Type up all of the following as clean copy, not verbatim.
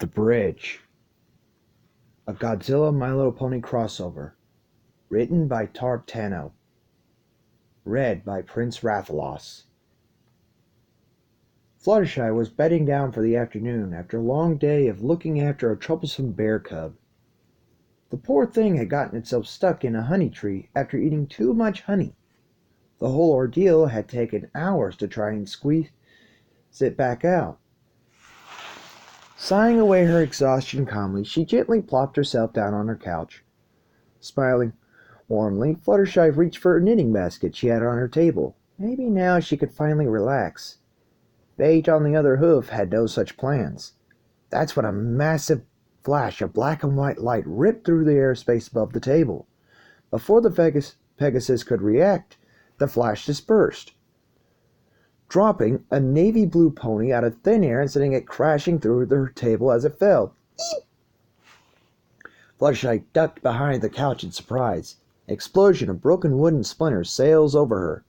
The Bridge, a Godzilla My Little Pony crossover, written by Tarp Tano, read by Prince Rathalos. Fluttershy was bedding down for the afternoon after a long day of looking after a troublesome bear cub. The poor thing had gotten itself stuck in a honey tree after eating too much honey. The whole ordeal had taken hours to try and squeeze it back out. Sighing away her exhaustion calmly, she gently plopped herself down on her couch. Smiling warmly, Fluttershy reached for a knitting basket she had on her table. Maybe now she could finally relax. Beige on the other hoof had no such plans. That's when a massive flash of black and white light ripped through the airspace above the table. Before the Pegasus could react, the flash dispersed, dropping a navy blue pony out of thin air and sending it crashing through the table as it fell. Fluttershy ducked behind the couch in surprise. An explosion of broken wooden splinters sails over her.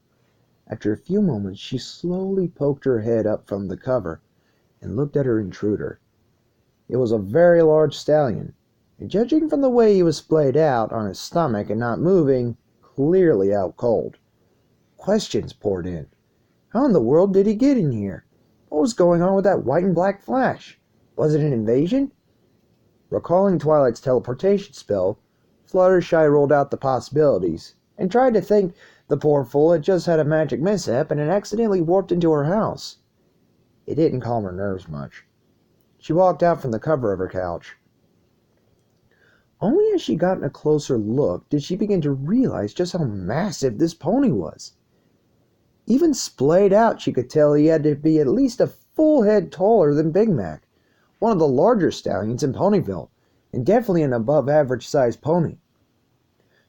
After a few moments, she slowly poked her head up from the cover and looked at her intruder. It was a very large stallion, and judging from the way he was splayed out on his stomach and not moving, clearly out cold. Questions poured in. How in the world did he get in here? What was going on with that white and black flash? Was it an invasion? Recalling Twilight's teleportation spell, Fluttershy rolled out the possibilities and tried to think the poor fool had just had a magic mishap and had accidentally warped into her house. It didn't calm her nerves much. She walked out from the cover of her couch. Only as she got a closer look did she begin to realize just how massive this pony was. Even splayed out, she could tell he had to be at least a full head taller than Big Mac, one of the larger stallions in Ponyville, and definitely an above-average-sized pony.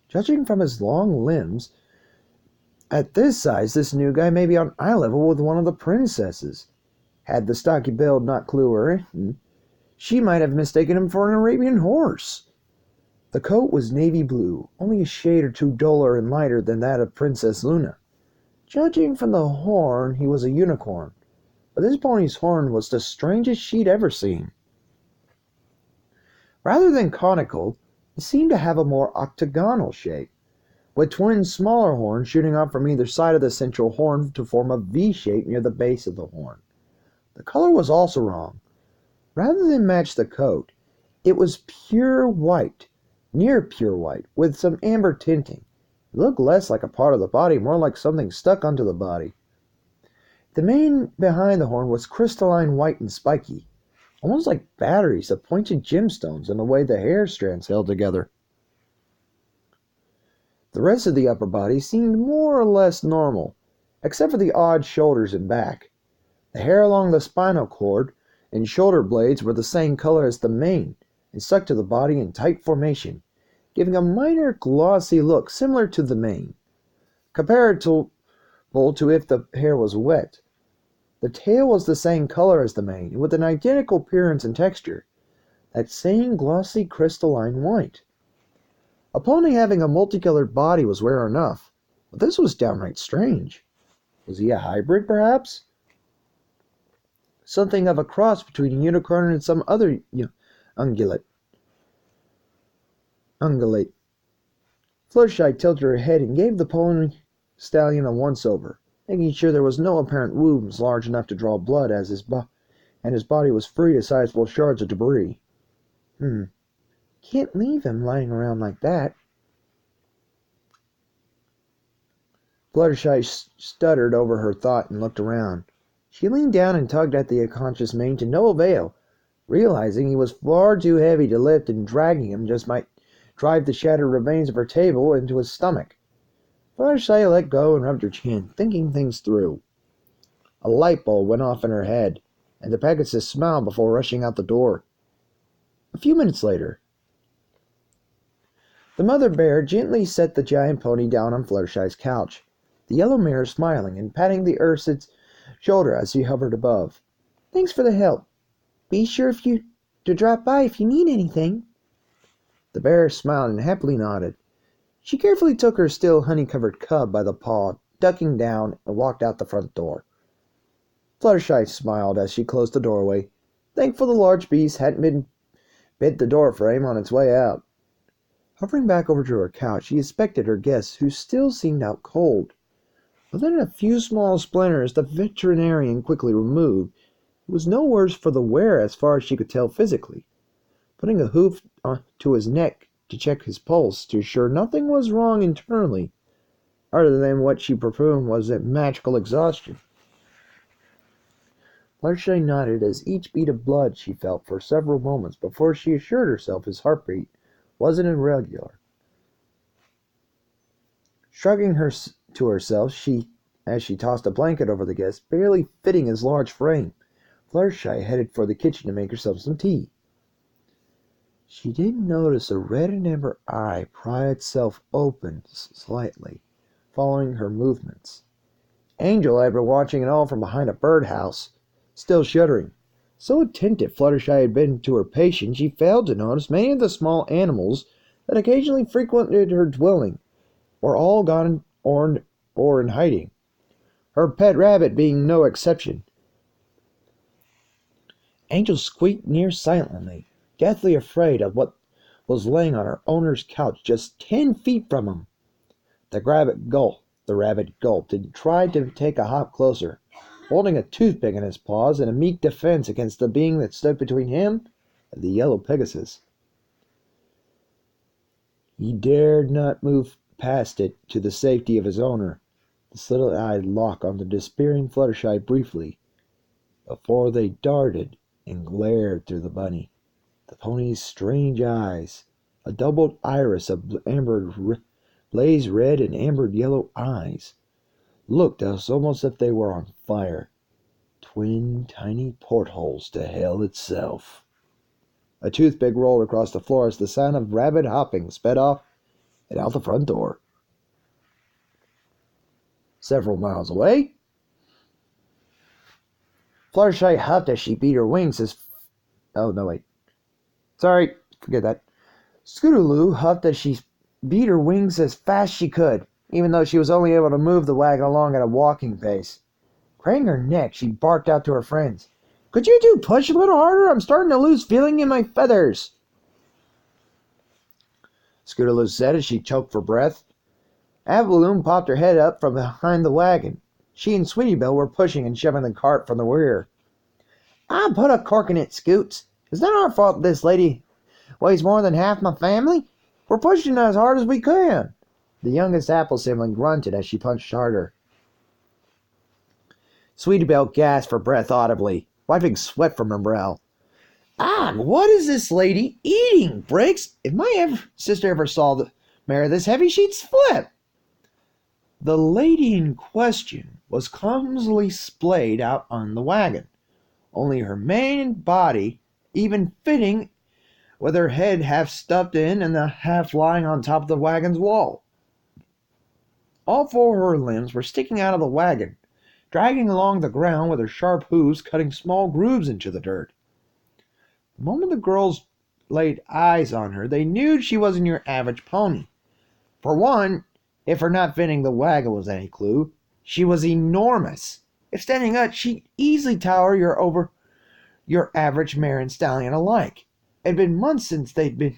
Judging from his long limbs, at this size, this new guy may be on eye level with one of the princesses. Had the stocky build not clue her in, she might have mistaken him for an Arabian horse. The coat was navy blue, only a shade or two duller and lighter than that of Princess Luna. Judging from the horn, he was a unicorn, but this pony's horn was the strangest she'd ever seen. Rather than conical, it seemed to have a more octagonal shape, with twin smaller horns shooting off from either side of the central horn to form a V shape near the base of the horn. The color was also wrong. Rather than match the coat, it was pure white, near pure white, with some amber tinting. It looked less like a part of the body, more like something stuck onto the body. The mane behind the horn was crystalline white and spiky, almost like batteries of pointed gemstones in the way the hair strands held together. The rest of the upper body seemed more or less normal, except for the odd shoulders and back. The hair along the spinal cord and shoulder blades were the same color as the mane and stuck to the body in tight formation, giving a minor glossy look similar to the mane, comparable to if the hair was wet. The tail was the same color as the mane, with an identical appearance and texture, that same glossy crystalline white. A pony having a multicolored body was rare enough, but this was downright strange. Was he a hybrid, perhaps? Something of a cross between a unicorn and some other ungulate. Fluttershy tilted her head and gave the pony stallion a once-over, making sure there was no apparent wounds large enough to draw blood and his body was free of sizable shards of debris. Can't leave him lying around like that. Fluttershy stuttered over her thought and looked around. She leaned down and tugged at the unconscious mane to no avail, realizing he was far too heavy to lift, and dragging him just might drive the shattered remains of her table into his stomach. Fluttershy let go and rubbed her chin, thinking things through. A light bulb went off in her head, and the Pegasus smiled before rushing out the door. A few minutes later, the mother bear gently set the giant pony down on Fluttershy's couch, the yellow mare smiling and patting the ursid's shoulder as he hovered above. Thanks for the help. Be sure to drop by if you need anything. The bear smiled and happily nodded. She carefully took her still honey-covered cub by the paw, ducking down, and walked out the front door. Fluttershy smiled as she closed the doorway, thankful the large beast hadn't bit the door frame on its way out. Hovering back over to her couch, she inspected her guests, who still seemed out cold. Other than a few small splinters the veterinarian quickly removed, it was no worse for the wearer as far as she could tell physically. Putting a hoof to his neck to check his pulse to ensure nothing was wrong internally, other than what she presumed was a magical exhaustion. Fluttershy nodded as each beat of blood she felt for several moments before she assured herself his heartbeat wasn't irregular. Shrugging to herself, as she tossed a blanket over the guest, barely fitting his large frame, Fluttershy headed for the kitchen to make herself some tea. She did notice a red and amber eye pry itself open slightly, following her movements. Angel had been watching it all from behind a birdhouse, still shuddering. So attentive Fluttershy had been to her patient, she failed to notice many of the small animals that occasionally frequented her dwelling were all gone or in hiding, her pet rabbit being no exception. Angel squeaked near silently, deathly afraid of what was laying on her owner's couch just 10 feet from him. The rabbit gulped and tried to take a hop closer, holding a toothpick in his paws in a meek defense against the being that stood between him and the yellow Pegasus. He dared not move past it to the safety of his owner. The slit-eyed lock on the despairing Fluttershy briefly, before they darted and glared through the bunny. The pony's strange eyes, a doubled iris of blaze red and ambered yellow eyes, looked almost as if they were on fire. Twin tiny portholes to hell itself. A toothpick rolled across the floor as the sound of rapid hopping sped off and out the front door. Several miles away, Fluttershy huffed as she beat her wings as... Oh, no, wait. Sorry, forget that. Scootaloo huffed as she beat her wings as fast as she could, even though she was only able to move the wagon along at a walking pace. Craning her neck, she barked out to her friends. "Could you two push a little harder? I'm starting to lose feeling in my feathers." Scootaloo said as she choked for breath. Avaloon popped her head up from behind the wagon. She and Sweetie Belle were pushing and shoving the cart from the rear. "I'll put a cork in it, Scoots. It's not our fault this lady weighs more than half my family. We're pushing as hard as we can." The youngest Apple sibling grunted as she punched harder. Sweetie Belle gasped for breath audibly, wiping sweat from her brow. "Ah, what is this lady eating, Briggs? If my sister ever saw the mare this heavy, she'd flip." The lady in question was clumsily splayed out on the wagon, only her mane and body even fitting, with her head half stuffed in and the half lying on top of the wagon's wall. All four of her limbs were sticking out of the wagon, dragging along the ground with her sharp hooves cutting small grooves into the dirt. The moment the girls laid eyes on her, they knew she wasn't your average pony. For one, if her not fitting the wagon was any clue, she was enormous. If standing up, she'd easily tower over your average mare and stallion alike. It had been months since they'd been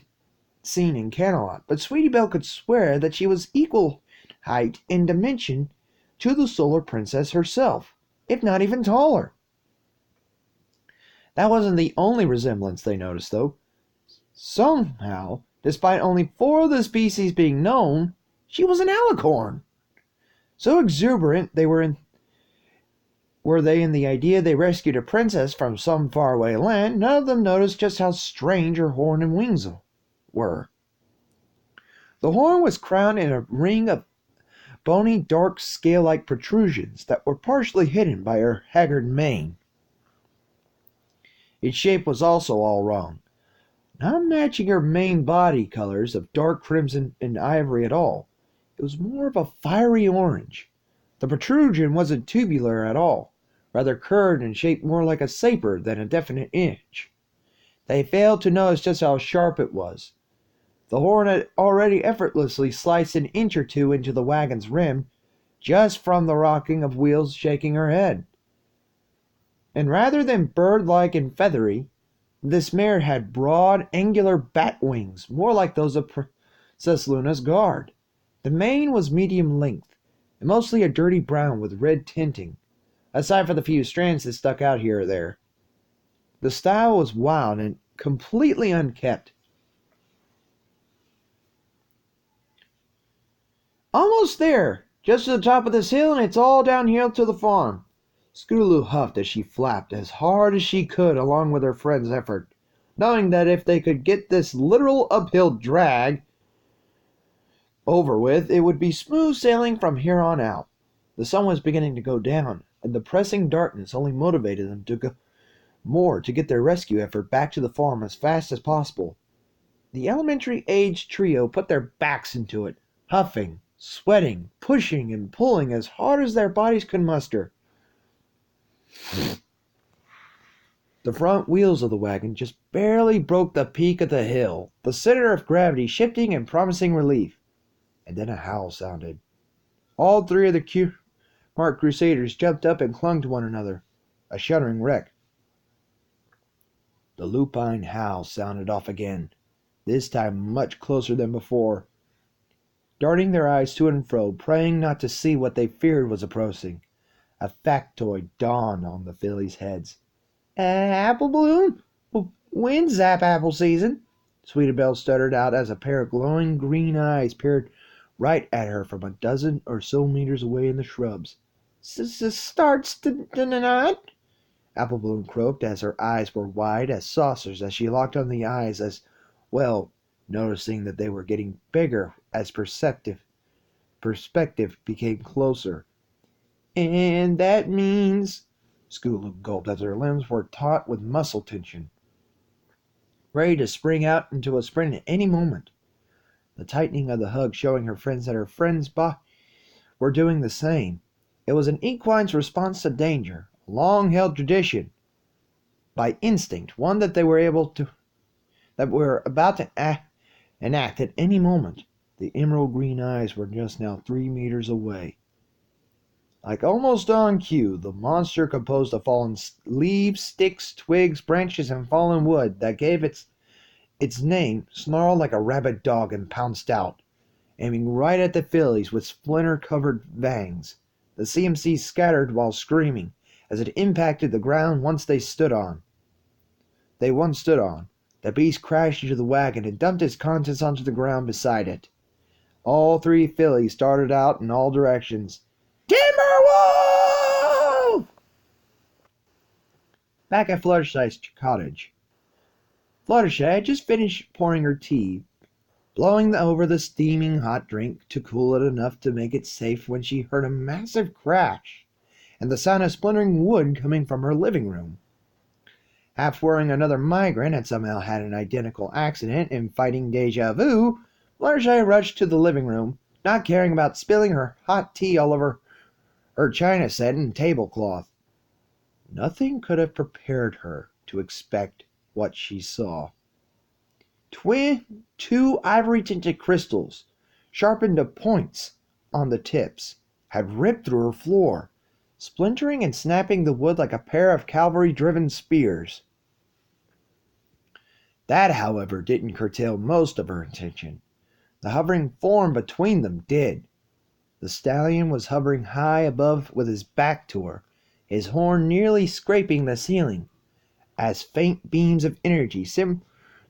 seen in Camelot, but Sweetie Belle could swear that she was equal height and dimension to the Solar Princess herself, if not even taller. That wasn't the only resemblance they noticed, though. Somehow, despite only 4 of the species being known, she was an alicorn. So exuberant were they in the idea they rescued a princess from some faraway land, none of them noticed just how strange her horn and wings were. The horn was crowned in a ring of bony, dark, scale-like protrusions that were partially hidden by her haggard mane. Its shape was also all wrong, not matching her main body colors of dark crimson and ivory at all. It was more of a fiery orange. The protrusion wasn't tubular at all, rather curved and shaped more like a saber than a definite inch. They failed to notice just how sharp it was. The horn had already effortlessly sliced an inch or two into the wagon's rim, just from the rocking of wheels shaking her head. And rather than bird-like and feathery, this mare had broad, angular bat wings, more like those of Princess Luna's guard. The mane was medium length, and mostly a dirty brown with red tinting, aside from the few strands that stuck out here or there. The style was wild and completely unkept. Almost there, just to the top of this hill, and it's all downhill to the farm. Scootaloo huffed as she flapped as hard as she could along with her friend's effort, knowing that if they could get this literal uphill drag over with, it would be smooth sailing from here on out. The sun was beginning to go down, and the pressing darkness only motivated them to go more to get their rescue effort back to the farm as fast as possible. The elementary aged trio put their backs into it, huffing, sweating, pushing, and pulling as hard as their bodies could muster. The front wheels of the wagon just barely broke the peak of the hill, the center of gravity shifting and promising relief. And then a howl sounded. All three of the Mark Crusaders jumped up and clung to one another, a shuddering wreck. The lupine howl sounded off again, this time much closer than before. Darting their eyes to and fro, praying not to see what they feared was approaching, a factoid dawned on the fillies' heads. Apple bloom? When's zap apple season? Sweetabelle stuttered out as a pair of glowing green eyes peered right at her from a dozen or so meters away in the shrubs. Starts tonight? Apple Bloom croaked as her eyes were wide as saucers as she locked on the eyes as well, noticing that they were getting bigger as perspective became closer. And that means... Scootaloo gulped as her limbs were taut with muscle tension, ready to spring out into a sprint at any moment. The tightening of the hug showing her friends that her friends were doing the same. It was an equine's response to danger, a long-held tradition. By instinct, one that they were about to enact at any moment. The emerald green eyes were just now 3 meters away. Like almost on cue, the monster composed of fallen leaves, sticks, twigs, branches, and fallen wood that gave its name snarled like a rabid dog and pounced out, aiming right at the fillies with splinter-covered fangs. The CMC scattered while screaming as it impacted the ground they once stood on. The beast crashed into the wagon and dumped its contents onto the ground beside it. All three fillies started out in all directions. Timberwolf! Back at Fluttershy's cottage, Fluttershy had just finished pouring her tea, blowing over the steaming hot drink to cool it enough to make it safe when she heard a massive crash and the sound of splintering wood coming from her living room. Half worrying another migrant had somehow had an identical accident and fighting deja vu, Fluttershy rushed to the living room, not caring about spilling her hot tea all over her china set and tablecloth. Nothing could have prepared her to expect what she saw. Two ivory-tinted crystals, sharpened to points on the tips, had ripped through her floor, splintering and snapping the wood like a pair of cavalry-driven spears. That, however, didn't curtail most of her attention. The hovering form between them did. The stallion was hovering high above with his back to her, his horn nearly scraping the ceiling, as faint beams of energy similar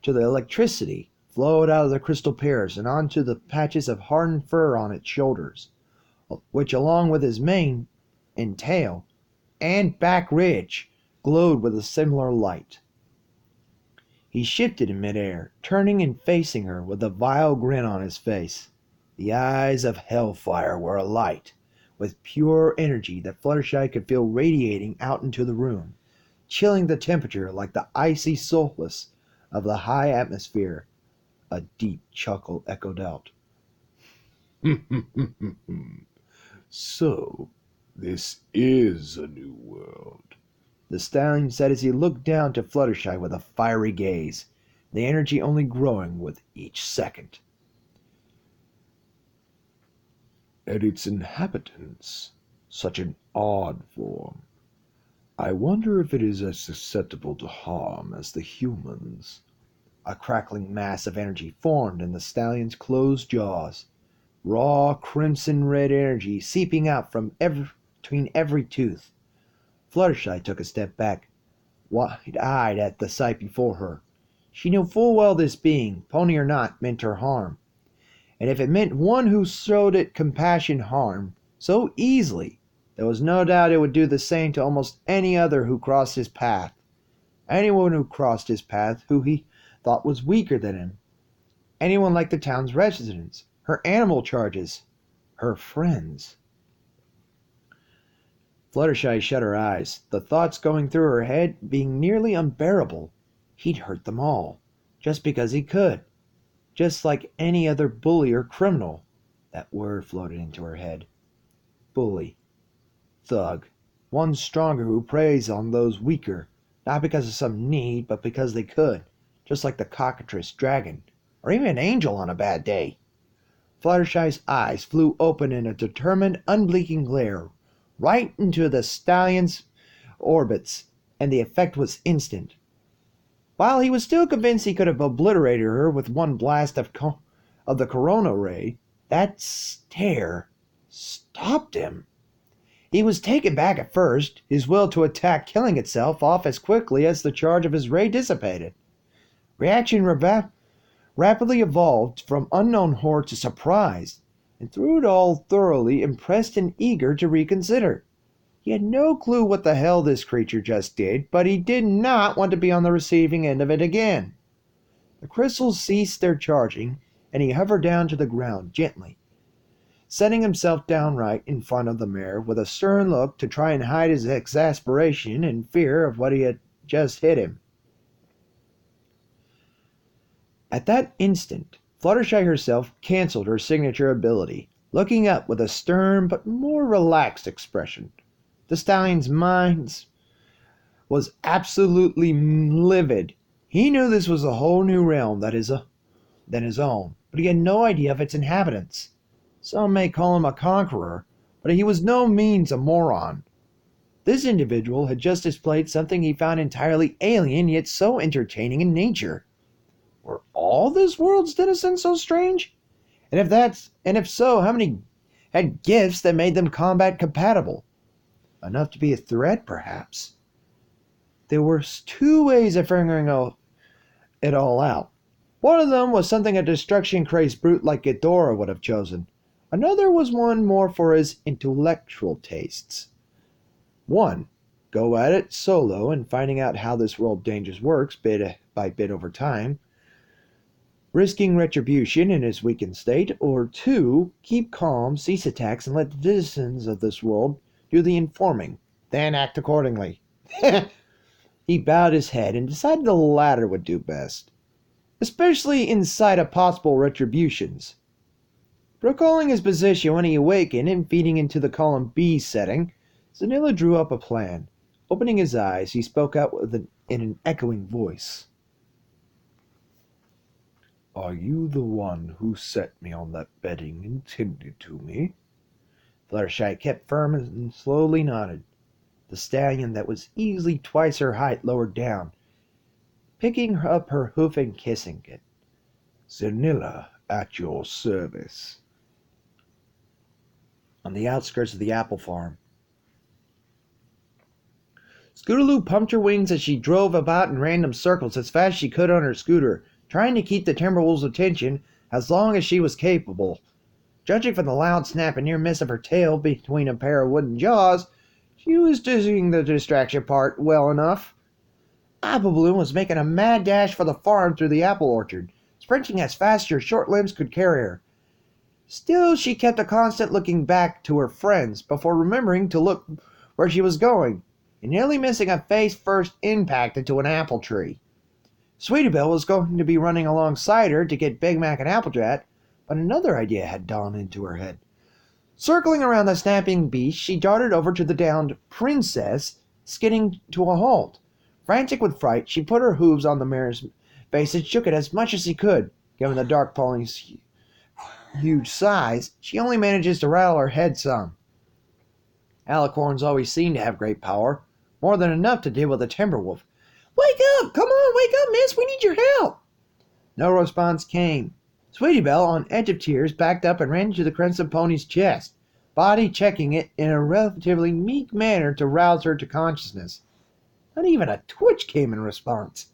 to the electricity flowed out of the crystal pairs and onto the patches of hardened fur on its shoulders, which along with his mane and tail and back ridge glowed with a similar light. He shifted in midair, turning and facing her with a vile grin on his face. The eyes of hellfire were alight with pure energy that Fluttershy could feel radiating out into the room, chilling the temperature like the icy sulphurs of the high atmosphere. A deep chuckle echoed out. So, this is a new world, the stallion said as he looked down to Fluttershy with a fiery gaze, the energy only growing with each second. And its inhabitants, such an odd form. I wonder if it is as susceptible to harm as the humans. A crackling mass of energy formed in the stallion's closed jaws, raw crimson red energy seeping out from between every tooth. Fluttershy took a step back, wide-eyed at the sight before her. She knew full well this being, pony or not, meant her harm. And if it meant one who showed it compassion harm so easily, there was no doubt it would do the same to almost any other who crossed his path. Anyone who crossed his path who he thought was weaker than him. Anyone like the town's residents, her animal charges, her friends. Fluttershy shut her eyes, the thoughts going through her head being nearly unbearable. He'd hurt them all, just because he could. Just like any other bully or criminal. That word floated into her head. Bully. Thug. One stronger who preys on those weaker, not because of some need, but because they could. Just like the cockatrice dragon, or even an angel on a bad day. Fluttershy's eyes flew open in a determined, unblinking glare, right into the stallion's orbits, and the effect was instant. While he was still convinced he could have obliterated her with one blast of the corona ray, that stare stopped him. He was taken back at first, his will to attack killing itself off as quickly as the charge of his ray dissipated. Reaction rapidly evolved from unknown horror to surprise, and through it all thoroughly impressed and eager to reconsider. He had no clue what the hell this creature just did, but he did not want to be on the receiving end of it again. The crystals ceased their charging, and he hovered down to the ground gently, setting himself down right in front of the mare with a stern look to try and hide his exasperation and fear of what he had just hit him. At that instant, Fluttershy herself canceled her signature ability, looking up with a stern but more relaxed expression. The stallion's mind was absolutely livid. He knew this was a whole new realm than his own, but he had no idea of its inhabitants. Some may call him a conqueror, but he was no means a moron. This individual had just displayed something he found entirely alien yet so entertaining in nature. Were all this world's denizens so strange? And if so, how many had gifts that made them combat compatible? Enough to be a threat, perhaps. There were two ways of figuring it all out. One of them was something a destruction-crazed brute like Ghidorah would have chosen. Another was one more for his intellectual tastes. One, go at it solo and finding out how this world dangers works bit by bit over time, risking retribution in his weakened state, or two, keep calm, cease attacks, and let the citizens of this world do the informing, then act accordingly. He bowed his head and decided the latter would do best, especially in sight of possible retributions. Recalling his position when he awakened and feeding into the column B setting, Zanilla drew up a plan. Opening his eyes, he spoke out in an echoing voice. Are you the one who set me on that bedding intended to me? Fluttershy kept firm and slowly nodded. The stallion that was easily twice her height lowered down, picking up her hoof and kissing it. Zanilla, at your service. On the outskirts of the apple farm, Scootaloo pumped her wings as she drove about in random circles as fast as she could on her scooter, trying to keep the Timberwolf's attention as long as she was capable. Judging from the loud snap and near miss of her tail between a pair of wooden jaws, she was doing the distraction part well enough. Apple Bloom was making a mad dash for the farm through the apple orchard, sprinting as fast as her short limbs could carry her. Still, she kept a constant looking back to her friends before remembering to look where she was going, and nearly missing a face-first impact into an apple tree. Sweetie Belle was going to be running alongside her to get Big Mac and Applejack, but another idea had dawned into her head. Circling around the snapping beast, she darted over to the downed princess, skidding to a halt. Frantic with fright, she put her hooves on the mare's face and shook it as much as she could. Given the dark pony's huge size, she only manages to rattle her head some. Alicorns always seemed to have great power. more than enough to deal with the Timberwolf. "Wake up! Come on, wake up, miss! We need your help!" No response came. Sweetie Belle, on edge of tears, backed up and ran to the Crimson Pony's chest, body checking it in a relatively meek manner to rouse her to consciousness. Not even a twitch came in response.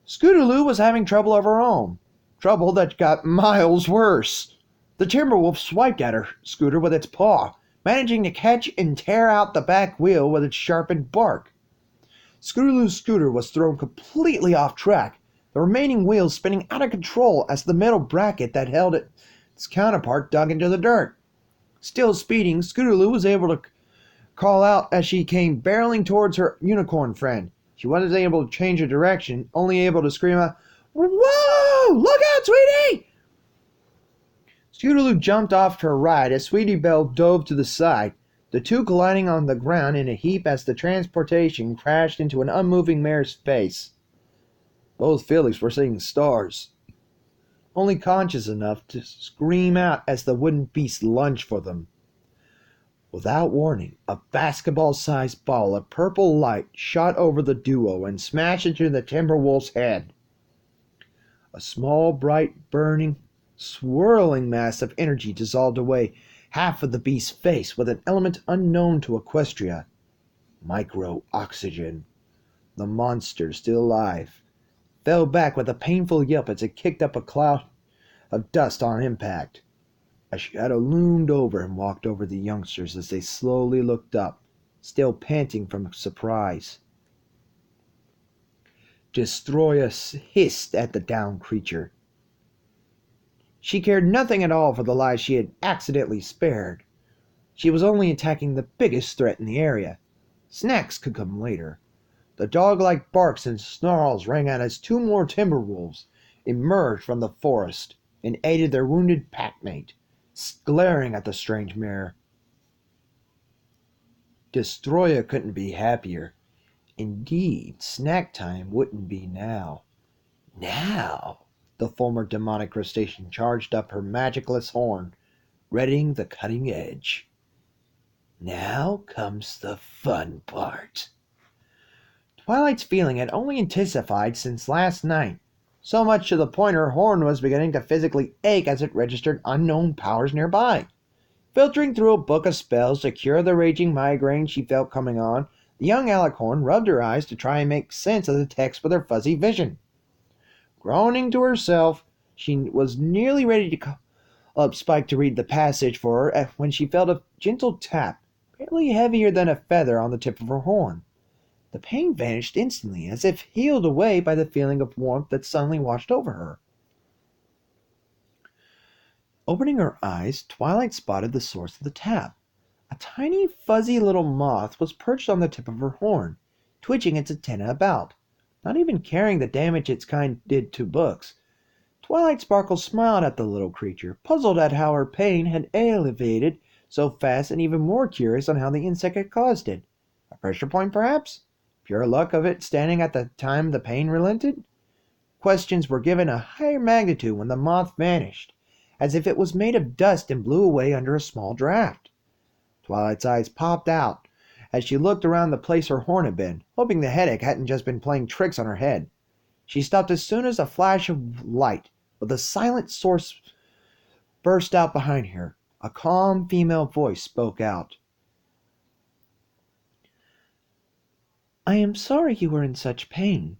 Scootaloo was having trouble of her own. Trouble that got miles worse. The Timberwolf swiped at her scooter with its paw, managing to catch and tear out the back wheel with its sharpened bark. Scootaloo's scooter was thrown completely off track, the remaining wheels spinning out of control as the metal bracket that held its counterpart dug into the dirt. Still speeding, Scootaloo was able to call out as she came barreling towards her unicorn friend. She wasn't able to change her direction, only able to scream out, "Whoa! Look out, sweetie!" Scootaloo jumped off her ride as Sweetie Belle dove to the side, the two colliding on the ground in a heap as the transportation crashed into an unmoving mare's face. Both fillies were seeing stars, only conscious enough to scream out as the wooden beast lunged for them. Without warning, a basketball-sized ball of purple light shot over the duo and smashed into the Timberwolf's head. A small, bright, burning, swirling mass of energy dissolved away half of the beast's face with an element unknown to Equestria. Micro-oxygen. The monster, still alive, fell back with a painful yelp as it kicked up a cloud of dust on impact. A shadow loomed over and walked over the youngsters as they slowly looked up, still panting from surprise. Destroyer hissed at the downed creature. She cared nothing at all for the lives she had accidentally spared. She was only attacking the biggest threat in the area. Snacks could come later. The dog-like barks and snarls rang out as two more Timberwolves emerged from the forest and aided their wounded packmate, glaring at the strange mare. Destroyer couldn't be happier. Indeed, snack time wouldn't be now. Now, the former demonic crustacean charged up her magicless horn, readying the cutting edge. Now comes the fun part. Twilight's feeling had only intensified since last night, so much to the point her horn was beginning to physically ache as it registered unknown powers nearby. Filtering through a book of spells to cure the raging migraine she felt coming on, the young alicorn rubbed her eyes to try and make sense of the text with her fuzzy vision. Groaning to herself, she was nearly ready to call up Spike to read the passage for her when she felt a gentle tap, barely heavier than a feather, on the tip of her horn. The pain vanished instantly, as if healed away by the feeling of warmth that suddenly washed over her. Opening her eyes, Twilight spotted the source of the tap. A tiny, fuzzy little moth was perched on the tip of her horn, twitching its antenna about, not even caring the damage its kind did to books. Twilight Sparkle smiled at the little creature, puzzled at how her pain had alleviated so fast and even more curious on how the insect had caused it. A pressure point, perhaps? Pure luck of it standing at the time the pain relented? Questions were given a higher magnitude when the moth vanished, as if it was made of dust and blew away under a small draft. Twilight's eyes popped out as she looked around the place her horn had been, hoping the headache hadn't just been playing tricks on her head. She stopped as soon as a flash of light with a silent source burst out behind her. A calm female voice spoke out. "I am sorry you were in such pain.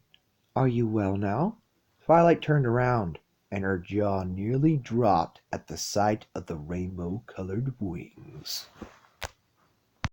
Are you well now?" Twilight turned around, and her jaw nearly dropped at the sight of the rainbow-colored wings.